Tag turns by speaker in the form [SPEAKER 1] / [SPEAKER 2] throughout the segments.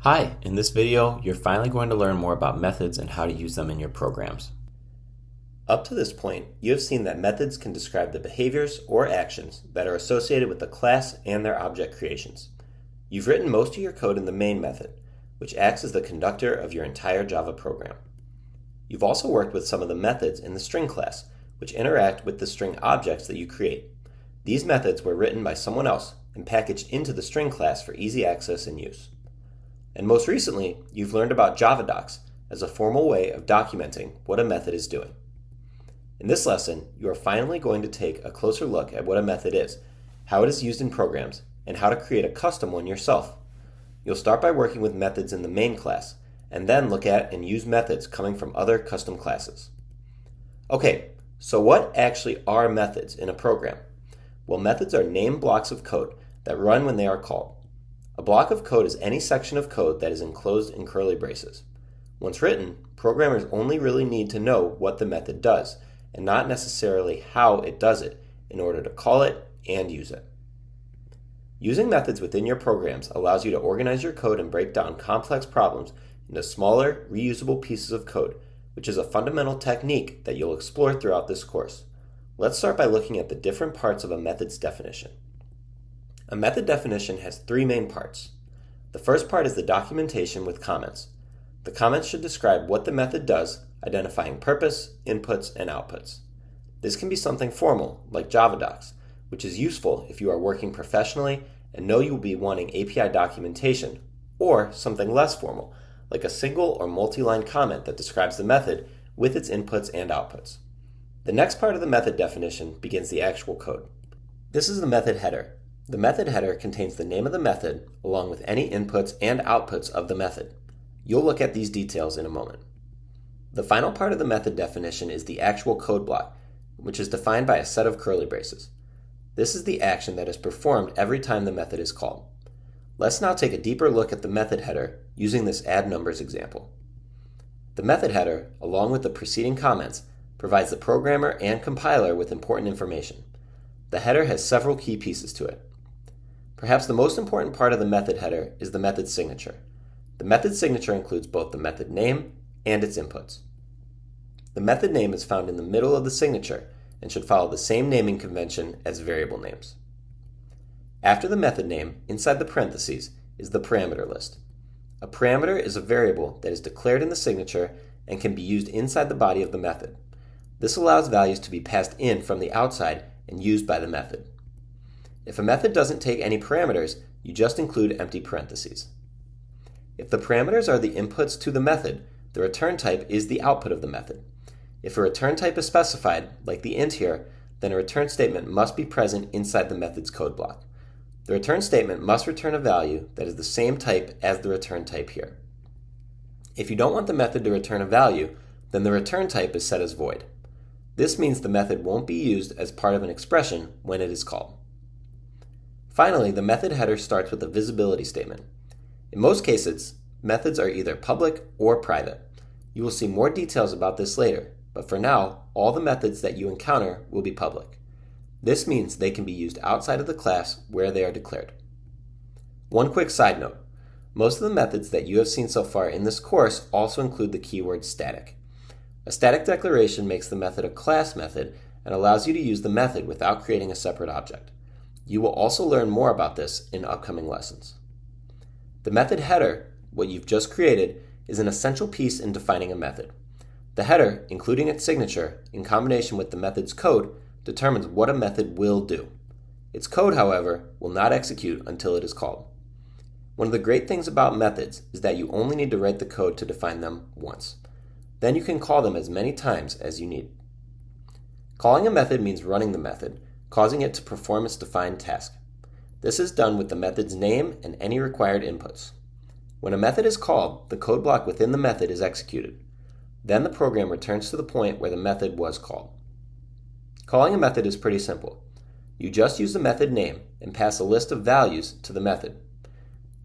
[SPEAKER 1] Hi, in this video, you're finally going to learn more about methods and how to use them in your programs.
[SPEAKER 2] Up to this point, you have seen that methods can describe the behaviors or actions that are associated with the class and their object creations. You've written most of your code in the main method, which acts as the conductor of your entire Java program. You've also worked with some of the methods in the string class, which interact with the string objects that you create. These methods were written by someone else and packaged into the string class for easy access and use. And most recently, you've learned about Java docs as a formal way of documenting what a method is doing. In this lesson, you are finally going to take a closer look at what a method is, how it is used in programs, and how to create a custom one yourself. You'll start by working with methods in the main class, and then look at and use methods coming from other custom classes. Okay, so what actually are methods in a program? Well, methods are named blocks of code that run when they are called. A block of code is any section of code that is enclosed in curly braces. Once written, programmers only really need to know what the method does, and not necessarily how it does it, in order to call it and use it. Using methods within your programs allows you to organize your code and break down complex problems into smaller, reusable pieces of code, which is a fundamental technique that you'll explore throughout this course. Let's start by looking at the different parts of a method's definition. A method definition has three main parts. The first part is the documentation with comments. The comments should describe what the method does, identifying purpose, inputs, and outputs. This can be something formal, like Java docs, which is useful if you are working professionally and know you will be wanting API documentation, or something less formal, like a single or multi-line comment that describes the method with its inputs and outputs. The next part of the method definition begins the actual code. This is the method header. The method header contains the name of the method along with any inputs and outputs of the method. You'll look at these details in a moment. The final part of the method definition is the actual code block, which is defined by a set of curly braces. This is the action that is performed every time the method is called. Let's now take a deeper look at the method header using this add numbers example. The method header, along with the preceding comments, provides the programmer and compiler with important information. The header has several key pieces to it. Perhaps the most important part of the method header is the method signature. The method signature includes both the method name and its inputs. The method name is found in the middle of the signature and should follow the same naming convention as variable names. After the method name, inside the parentheses, is the parameter list. A parameter is a variable that is declared in the signature and can be used inside the body of the method. This allows values to be passed in from the outside and used by the method. If a method doesn't take any parameters, you just include empty parentheses. If the parameters are the inputs to the method, the return type is the output of the method. If a return type is specified, like the int here, then a return statement must be present inside the method's code block. The return statement must return a value that is the same type as the return type here. If you don't want the method to return a value, then the return type is set as void. This means the method won't be used as part of an expression when it is called. Finally, the method header starts with a visibility statement. In most cases, methods are either public or private. You will see more details about this later, but for now, all the methods that you encounter will be public. This means they can be used outside of the class where they are declared. One quick side note, most of the methods that you have seen so far in this course also include the keyword static. A static declaration makes the method a class method and allows you to use the method without creating a separate object. You will also learn more about this in upcoming lessons. The method header, what you've just created, is an essential piece in defining a method. The header, including its signature, in combination with the method's code, determines what a method will do. Its code, however, will not execute until it is called. One of the great things about methods is that you only need to write the code to define them once. Then you can call them as many times as you need. Calling a method means running the method, causing it to perform its defined task. This is done with the method's name and any required inputs. When a method is called, the code block within the method is executed. Then the program returns to the point where the method was called. Calling a method is pretty simple. You just use the method name and pass a list of values to the method.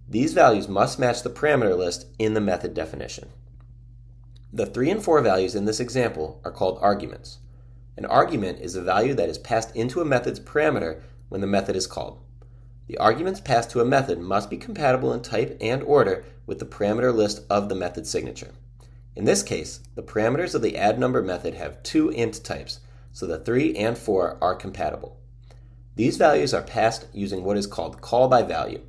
[SPEAKER 2] These values must match the parameter list in the method definition. The 3 and 4 values in this example are called arguments. An argument is a value that is passed into a method's parameter when the method is called. The arguments passed to a method must be compatible in type and order with the parameter list of the method signature. In this case, the parameters of the addNumber method have two int types, so the 3 and 4 are compatible. These values are passed using what is called call by value.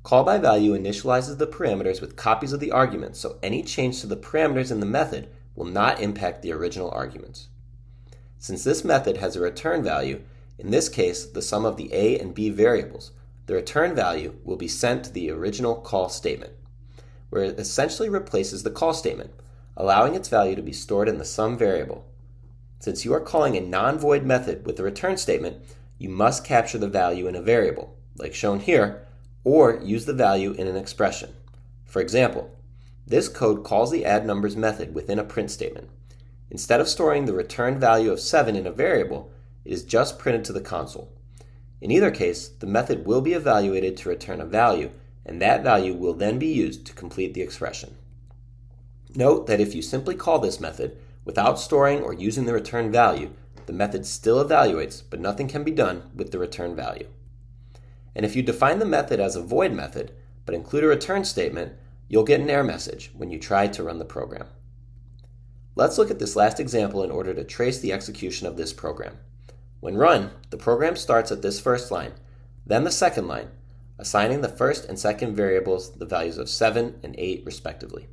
[SPEAKER 2] Call by value initializes the parameters with copies of the arguments, so any change to the parameters in the method will not impact the original arguments. Since this method has a return value, in this case the sum of the a and b variables, the return value will be sent to the original call statement, where it essentially replaces the call statement, allowing its value to be stored in the sum variable. Since you are calling a non-void method with a return statement, you must capture the value in a variable, like shown here, or use the value in an expression. For example, this code calls the addNumbers method within a print statement. Instead of storing the return value of 7 in a variable, it is just printed to the console. In either case, the method will be evaluated to return a value, and that value will then be used to complete the expression. Note that if you simply call this method without storing or using the return value, the method still evaluates, but nothing can be done with the return value. And if you define the method as a void method, but include a return statement, you'll get an error message when you try to run the program. Let's look at this last example in order to trace the execution of this program. When run, the program starts at this first line, then the second line, assigning the first and second variables the values of 7 and 8 respectively.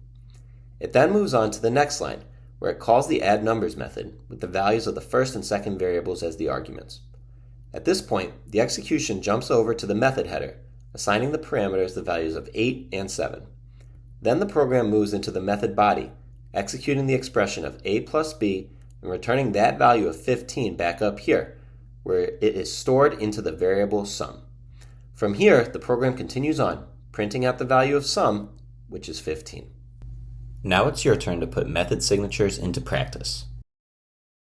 [SPEAKER 2] It then moves on to the next line, where it calls the addNumbers method with the values of the first and second variables as the arguments. At this point, the execution jumps over to the method header, assigning the parameters the values of 8 and 7. Then the program moves into the method body, executing the expression of a plus b and returning that value of 15 back up here, where it is stored into the variable sum. From here, the program continues on, printing out the value of sum, which is 15.
[SPEAKER 1] Now it's your turn to put method signatures into practice.